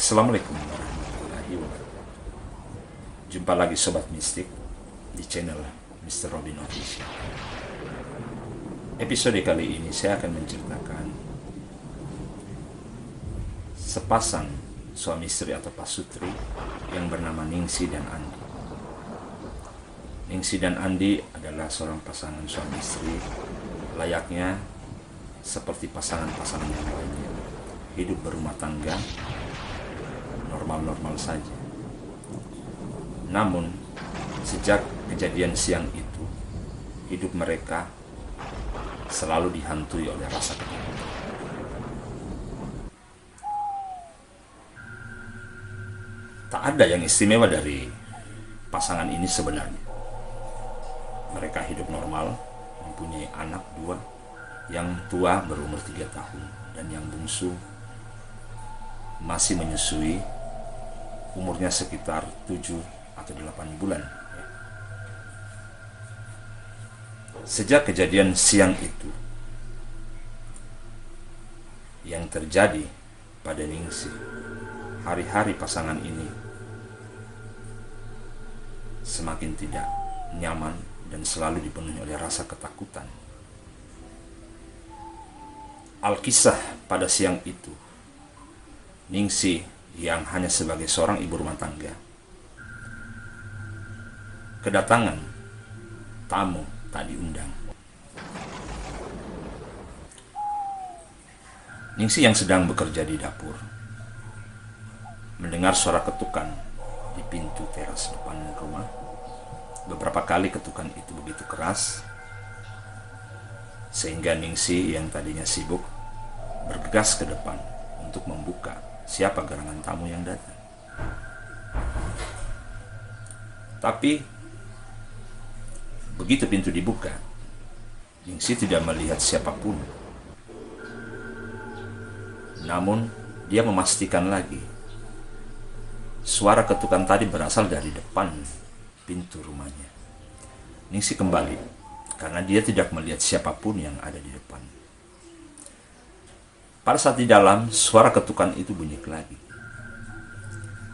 Assalamualaikum warahmatullahi wabarakatuh. Jumpa lagi Sobat Mistik di channel Mr. Robin Official. Episode kali ini saya akan menceritakan sepasang suami istri atau pasutri yang bernama Ningsi dan Andi. Ningsi dan Andi adalah seorang pasangan suami istri layaknya seperti pasangan-pasangan yang lainnya. Hidup berumah tangga normal-normal saja. Namun, sejak kejadian siang itu, hidup mereka selalu dihantui oleh rasa ketakutan. Tak ada yang istimewa dari pasangan ini sebenarnya. Mereka hidup normal, mempunyai anak 2, yang tua berumur 3 tahun dan yang bungsu masih menyusui, umurnya sekitar 7 atau 8 bulan. Sejak kejadian siang itu, yang terjadi pada Ningsi, hari-hari pasangan ini semakin tidak nyaman dan selalu dipenuhi oleh rasa ketakutan. Alkisah pada siang itu, Ningsi yang hanya sebagai seorang ibu rumah tangga kedatangan tamu tak diundang. Ningsi yang sedang bekerja di dapur mendengar suara ketukan di pintu teras depan rumah. Beberapa kali ketukan itu begitu keras sehingga Ningsi yang tadinya sibuk bergegas ke depan untuk membuka siapa gerangan tamu yang datang. Tapi begitu pintu dibuka, Ningsi tidak melihat siapapun. Namun dia memastikan lagi suara ketukan tadi berasal dari depan pintu rumahnya. Ningsi kembali karena dia tidak melihat siapapun yang ada di depan. Pada saat di dalam, suara ketukan itu bunyi lagi.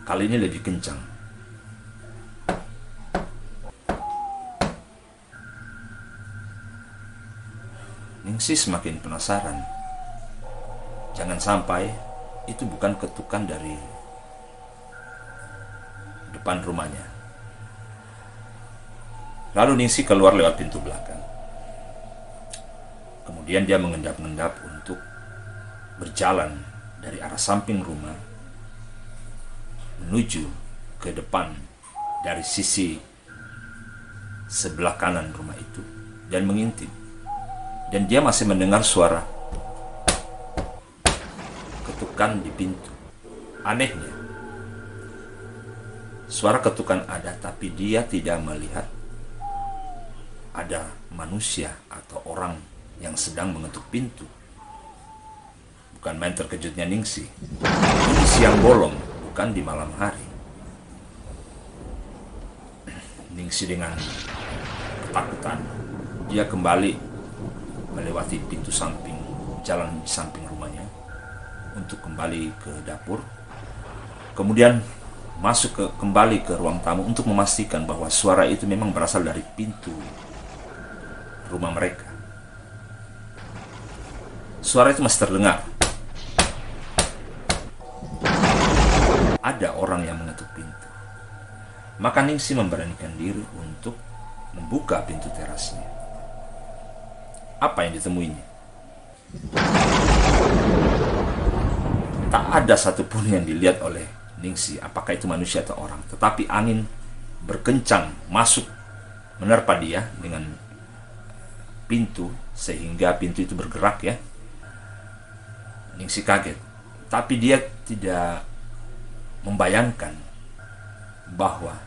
Kali ini lebih kencang. Ningsi semakin penasaran. Jangan sampai itu bukan ketukan dari depan rumahnya. Lalu Ningsi keluar lewat pintu belakang. Kemudian dia mengendap-endap untuk berjalan dari arah samping rumah menuju ke depan dari sisi sebelah kanan rumah itu dan mengintip. Dan dia masih mendengar suara ketukan di pintu. Anehnya, suara ketukan ada, tapi dia tidak melihat ada manusia atau orang yang sedang mengetuk pintu. Bukan main terkejutnya Ningsi. Ini siang bolong, bukan di malam hari. Ningsi dengan ketakutan, dia kembali melewati pintu samping, jalan di samping rumahnya untuk kembali ke dapur. Kemudian masuk kembali ke ruang tamu untuk memastikan bahwa suara itu memang berasal dari pintu rumah mereka. Suara itu masih terdengar. Ada orang yang mengetuk pintu. Maka Ningsi memberanikan diri untuk membuka pintu terasnya. Apa yang ditemuinya? Tak ada satupun yang dilihat oleh Ningsi, apakah itu manusia atau orang. Tetapi angin berkencang masuk menerpa dia dengan pintu sehingga pintu itu bergerak ya. Ningsi kaget, tapi dia tidak membayangkan bahwa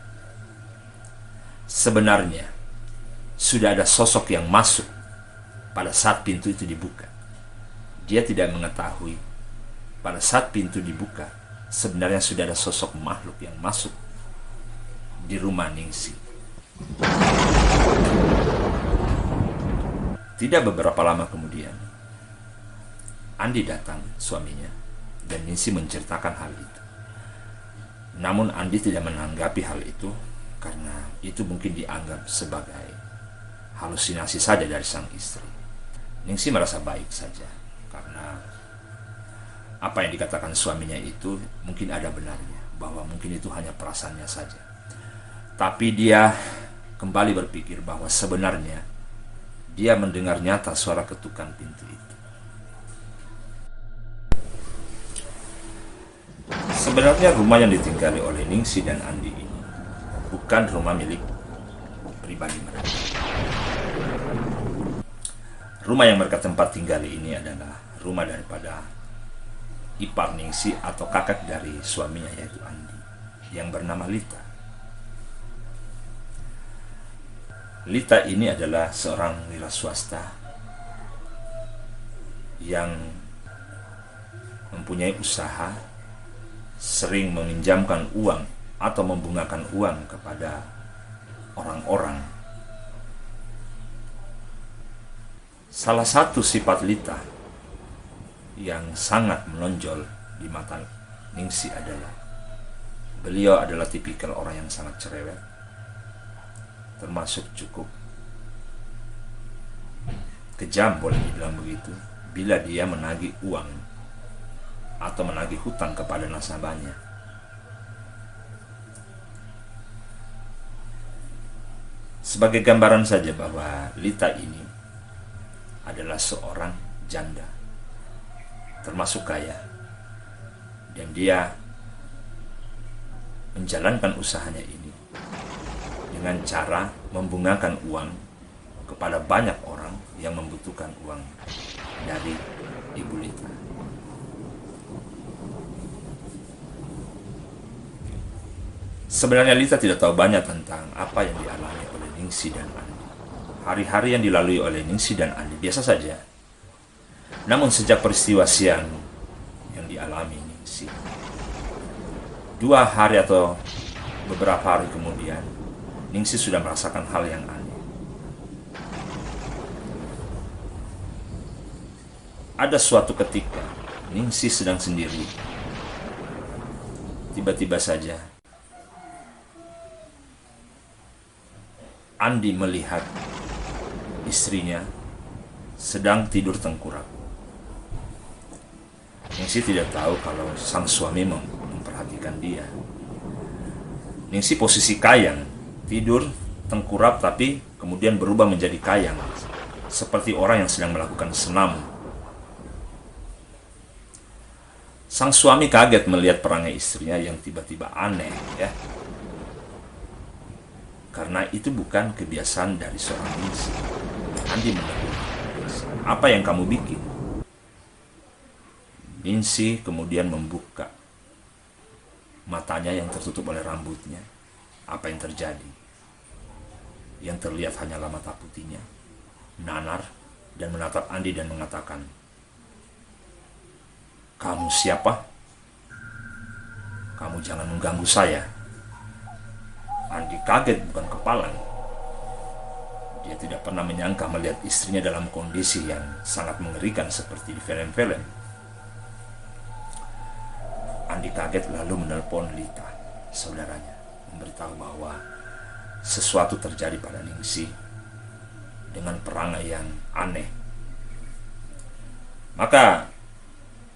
sebenarnya sudah ada sosok yang masuk pada saat pintu itu dibuka. Dia tidak mengetahui pada saat pintu dibuka sebenarnya sudah ada sosok makhluk yang masuk di rumah Ningsi. Tidak beberapa lama kemudian, Andi datang, suaminya, dan Ningsi menceritakan hal itu. Namun Andi tidak menanggapi hal itu karena itu mungkin dianggap sebagai halusinasi saja dari sang istri. Ningsih merasa baik saja karena apa yang dikatakan suaminya itu mungkin ada benarnya, bahwa mungkin itu hanya perasaannya saja. Tapi dia kembali berpikir bahwa sebenarnya dia mendengar nyata suara ketukan pintu itu. Sebenarnya rumah yang ditinggali oleh Ningsih dan Andi ini bukan rumah milik pribadi mereka. Rumah yang mereka tempat tinggali ini adalah rumah daripada ipar Ningsih atau kakak dari suaminya, yaitu Andi, yang bernama Lita. Lita ini adalah seorang wira swasta yang mempunyai usaha, sering meminjamkan uang atau membungakan uang kepada orang-orang. Salah satu sifat Lita yang sangat menonjol di mata Ningsih adalah beliau adalah tipikal orang yang sangat cerewet, termasuk cukup kejam, boleh dibilang begitu, bila dia menagih uang atau menagih hutang kepada nasabahnya. Sebagai gambaran saja bahwa Lita ini adalah seorang janda, termasuk kaya, dan dia menjalankan usahanya ini dengan cara membungakan uang kepada banyak orang yang membutuhkan uang dari Ibu Lita. Sebenarnya Lita tidak tahu banyak tentang apa yang dialami oleh Ningsih dan Andi. Hari-hari yang dilalui oleh Ningsih dan Andi biasa saja. Namun sejak peristiwa siang yang dialami Ningsih, 2 hari atau beberapa hari kemudian, Ningsih sudah merasakan hal yang aneh. Ada suatu ketika Ningsih sedang sendiri. Tiba-tiba saja Andi melihat istrinya sedang tidur tengkurap. Ningsih tidak tahu kalau sang suami memperhatikan dia. Ningsih posisi kayang, tidur tengkurap tapi kemudian berubah menjadi kayang, seperti orang yang sedang melakukan senam. Sang suami kaget melihat perangai istrinya yang tiba-tiba aneh, ya. Karena itu bukan kebiasaan dari seorang Ningsih. Andi menegur, "Apa yang kamu bikin?" Ningsih kemudian membuka matanya yang tertutup oleh rambutnya. Apa yang terjadi? Yang terlihat hanyalah mata putihnya, nanar, dan menatap Andi dan mengatakan, "Kamu siapa? Kamu jangan mengganggu saya." Andi kaget bukan kepalang. Dia tidak pernah menyangka melihat istrinya dalam kondisi yang sangat mengerikan seperti di film-film. Andi kaget lalu menelpon Lita, saudaranya, memberitahu bahwa sesuatu terjadi pada Ningsih dengan perangai yang aneh. Maka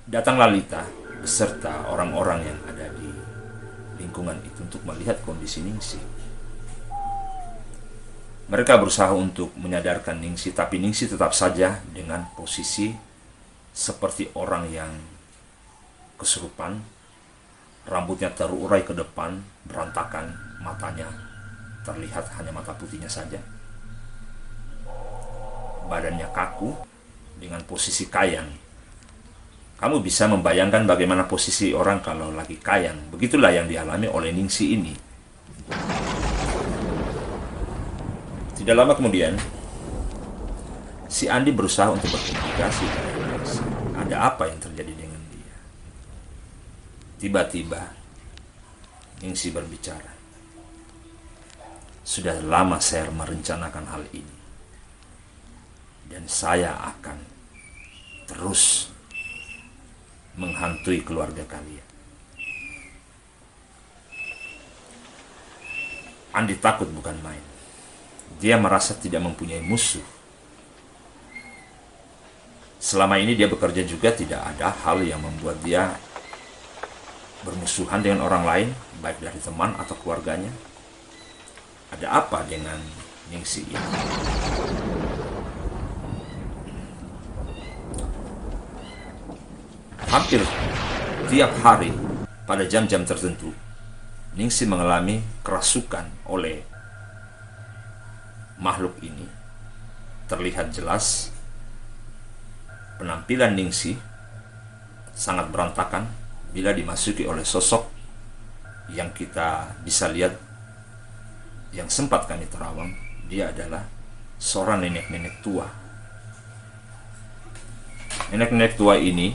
datanglah Lita beserta orang-orang yang ada di lingkungan itu untuk melihat kondisi Ningsih. Mereka berusaha untuk menyadarkan Ningsih, tapi Ningsih tetap saja dengan posisi seperti orang yang kesurupan. Rambutnya terurai ke depan, berantakan, matanya terlihat hanya mata putihnya saja. Badannya kaku dengan posisi kayang. Kamu bisa membayangkan bagaimana posisi orang kalau lagi kayang. Begitulah yang dialami oleh Ningsih ini. Tidak lama kemudian, si Andi berusaha untuk berkomunikasi dengan Ningsih. Ada apa yang terjadi dengan dia? Tiba-tiba Ningsih berbicara. Sudah lama saya merencanakan hal ini, dan saya akan terus menghantui keluarga kalian. Andi takut bukan main. Dia merasa tidak mempunyai musuh. Selama ini dia bekerja juga tidak ada hal yang membuat dia bermusuhan dengan orang lain, baik dari teman atau keluarganya. Ada apa dengan Ningsih ini? Hampir tiap hari pada jam-jam tertentu, Ningsih mengalami kerasukan oleh makhluk ini. Terlihat jelas penampilan Ningsih sangat berantakan bila dimasuki oleh sosok yang kita bisa lihat, yang sempat kami terawang. Dia adalah seorang nenek-nenek tua. Nenek-nenek tua ini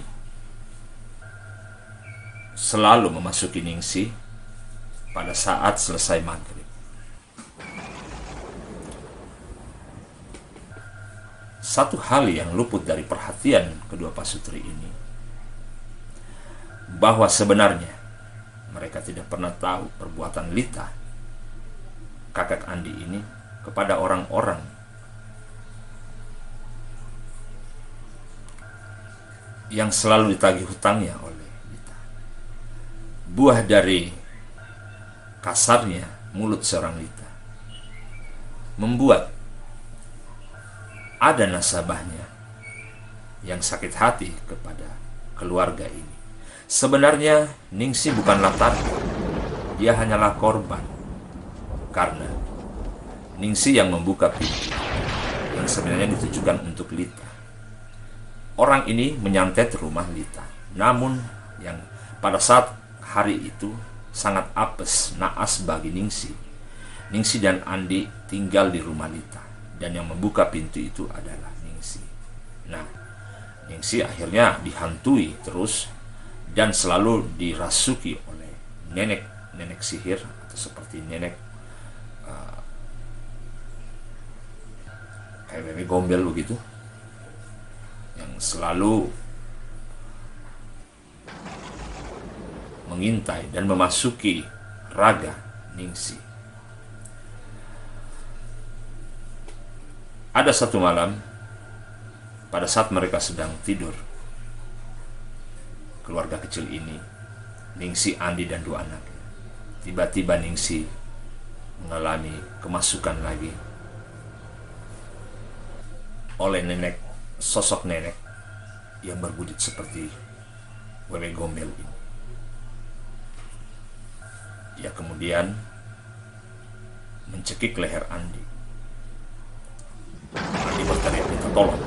selalu memasuki Ningsih pada saat selesai maghrib. Satu hal yang luput dari perhatian kedua pasutri ini, bahwa sebenarnya mereka tidak pernah tahu perbuatan Lita, kakak Andi ini, kepada orang-orang yang selalu ditagih hutangnya oleh Lita. Buah dari kasarnya mulut seorang Lita membuat ada nasabahnya yang sakit hati kepada keluarga ini. Sebenarnya Ningsih bukanlah target, dia hanyalah korban, karena Ningsih yang membuka pintu yang sebenarnya ditujukan untuk Lita. Orang ini menyantet rumah Lita, namun yang pada saat hari itu sangat apes, naas bagi Ningsih. Ningsih dan Andi tinggal di rumah Lita, dan yang membuka pintu itu adalah Ningsih. Nah, Ningsih akhirnya dihantui terus dan selalu dirasuki oleh nenek-nenek sihir, atau seperti nenek kayak Wewe Gombel begitu, yang selalu mengintai dan memasuki raga Ningsih. Ada satu malam, pada saat mereka sedang tidur, keluarga kecil ini, Ningsih, Andi, dan dua anaknya, tiba-tiba Ningsih mengalami kemasukan lagi oleh sosok nenek yang berwujud seperti Wewe Gombel ini. Ia kemudian mencekik leher Andi. Andi berteriak minta tolong.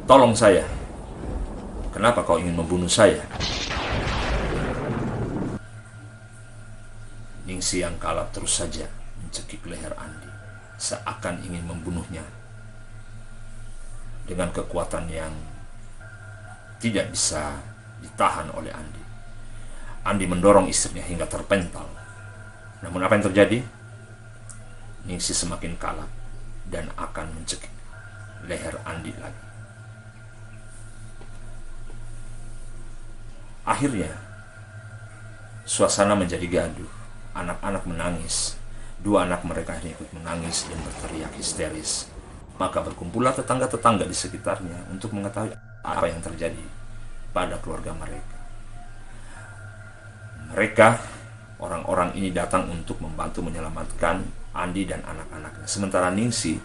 Tolong saya. Kenapa kau ingin membunuh saya? Ningsih yang kalap terus saja mencekik leher Andi, seakan ingin membunuhnya dengan kekuatan yang tidak bisa ditahan oleh Andi. Andi mendorong istrinya hingga terpental. Namun apa yang terjadi? Ningsih semakin kalap dan akan mencekik leher Andi lagi. Akhirnya suasana menjadi gaduh. Anak-anak menangis. Dua anak mereka ikut menangis dan berteriak histeris. Maka berkumpullah tetangga-tetangga di sekitarnya untuk mengetahui apa yang terjadi pada keluarga mereka. Mereka, orang-orang ini datang untuk membantu menyelamatkan Andi dan anak-anaknya. Sementara Ningsih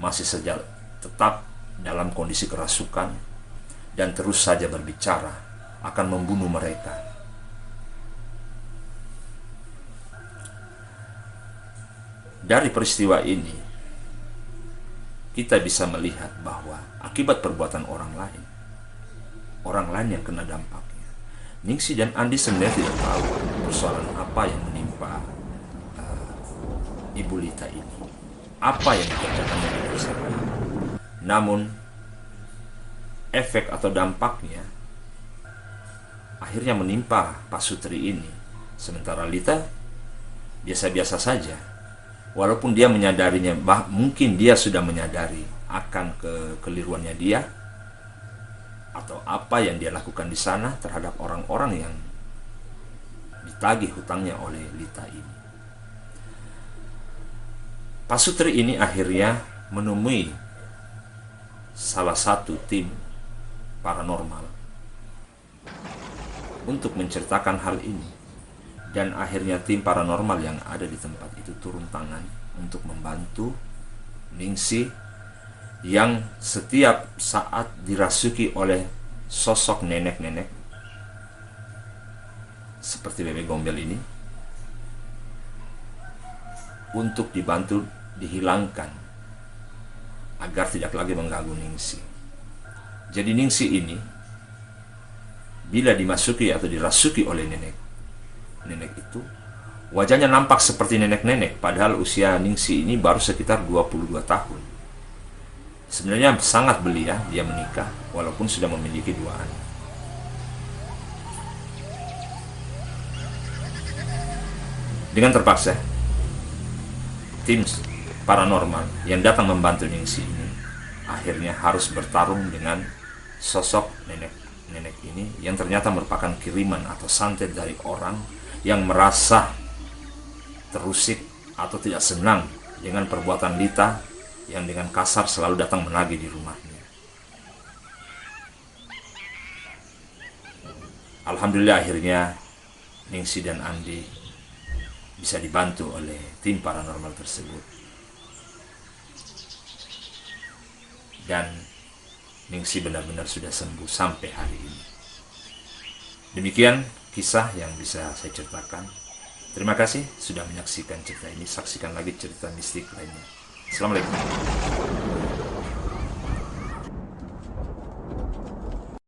masih saja tetap dalam kondisi kerasukan dan terus saja berbicara akan membunuh mereka. Dari peristiwa ini, kita bisa melihat bahwa akibat perbuatan orang lain yang kena dampaknya. Ningsih dan Andi sebenarnya tidak tahu persoalan apa yang menimpa Ibu Lita ini, apa yang dikerjakannya di bersama. Namun efek atau dampaknya akhirnya menimpa pasutri ini. Sementara Lita biasa-biasa saja, walaupun dia menyadarinya, mungkin dia sudah menyadari akan kekeliruannya dia atau apa yang dia lakukan di sana terhadap orang-orang yang ditagih hutangnya oleh Lita ini. Pak Sutri ini akhirnya menemui salah satu tim paranormal untuk menceritakan hal ini. Dan akhirnya tim paranormal yang ada di tempat itu turun tangan untuk membantu Ningsih yang setiap saat dirasuki oleh sosok nenek-nenek seperti Bebek Gombel ini, untuk dibantu dihilangkan agar tidak lagi mengganggu Ningsih. Jadi Ningsih ini bila dimasuki atau dirasuki oleh nenek itu, wajahnya nampak seperti nenek-nenek, padahal usia Ningsih ini baru sekitar 22 tahun. Sebenarnya sangat belia dia menikah walaupun sudah memiliki 2 anak. Dengan terpaksa, tim paranormal yang datang membantu Ningsih ini akhirnya harus bertarung dengan sosok nenek ini yang ternyata merupakan kiriman atau santet dari orang yang merasa terusik atau tidak senang dengan perbuatan Lita yang dengan kasar selalu datang menagih di rumahnya. Alhamdulillah akhirnya Ningsih dan Andi bisa dibantu oleh tim paranormal tersebut. Dan Ningsih benar-benar sudah sembuh sampai hari ini. Demikian kisah yang bisa saya ceritakan. Terima kasih sudah menyaksikan cerita ini. Saksikan lagi cerita mistik lainnya. Assalamualaikum.